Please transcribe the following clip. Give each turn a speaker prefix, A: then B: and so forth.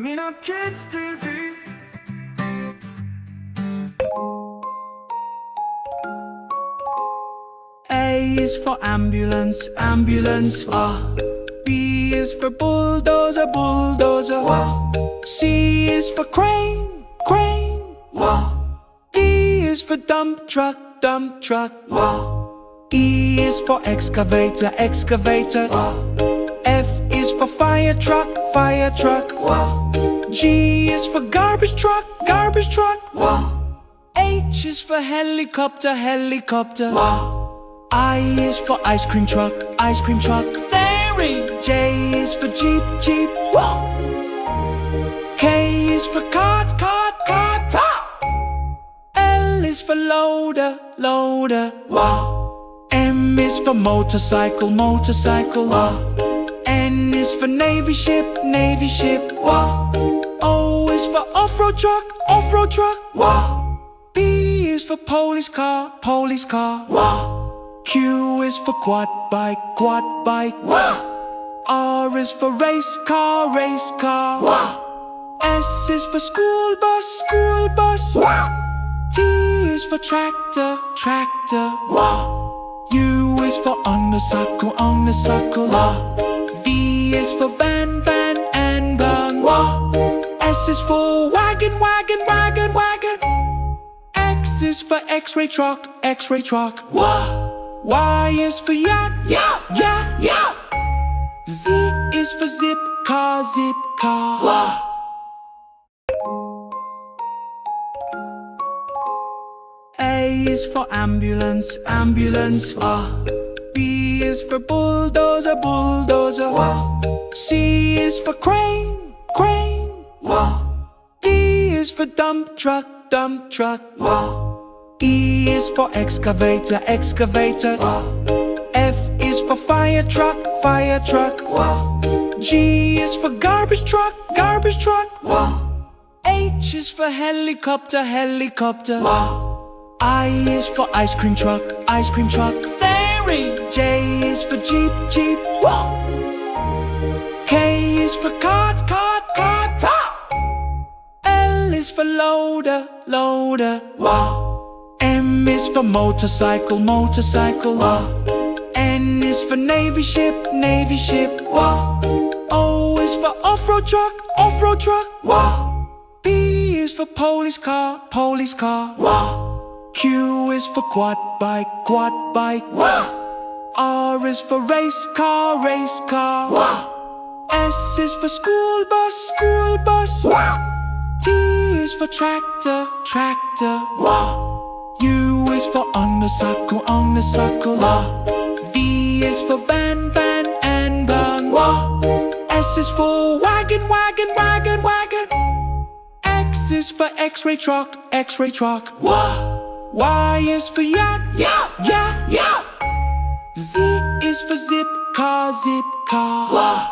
A: Mina Kids TV. A is for ambulance, ambulance, B is for bulldozer, bulldozer, C is for crane, crane, D is for dump truck, dump truck, E is for excavator, excavator, F is for fire truck, fire truck, G is for garbage truck, garbage truck, H is for helicopter, helicopter, I is for ice cream truck, ice cream truck, Sari. J is for jeep, jeep, K is for cart, cart, cart, L is for loader, loader, M is for motorcycle, motorcycle, N is for navy ship, navy ship, O is for off-road truck, off-road truck, P is for police car, police car, Q is for quad bike, quad bike, R is for race car, race car, S is for school bus, school bus, T is for tractor, tractor, U is for undercycle, undercycle, V is for van, van, and van, S is for wagon, wagon, wagon, wagon, X is for x-ray truck, x-ray truck, Y is for yacht, yacht, yacht, yacht, Z is for zip car, zip car, A is for ambulance, ambulance, B is for bulldozer, bulldozer, C is for crane, crane, D is for dump truck, dump truck, E is for excavator, excavator, F is for fire truck, fire truck, G is for garbage truck, garbage truck, H is for helicopter, helicopter, I is for ice cream truck, ice cream truck, Sari. J is for jeep, jeep, K is for cart, cart, cart, L is for loader, loader, M is for motorcycle, motorcycle, N is for navy ship, navy ship, O is for off-road truck, off-road truck, P is for police car, police car, Q is for quad bike, quad bike, R is for race car, race car, S is for school bus, school bus, T is for tractor, tractor, U is for undercycle, undercycle, V is for van, van, and van, S is for wagon, wagon, wagon, wagon, X is for x-ray truck, x-ray truck, Y is for yacht, yacht, yacht, yacht, Z is for zip car, zip car,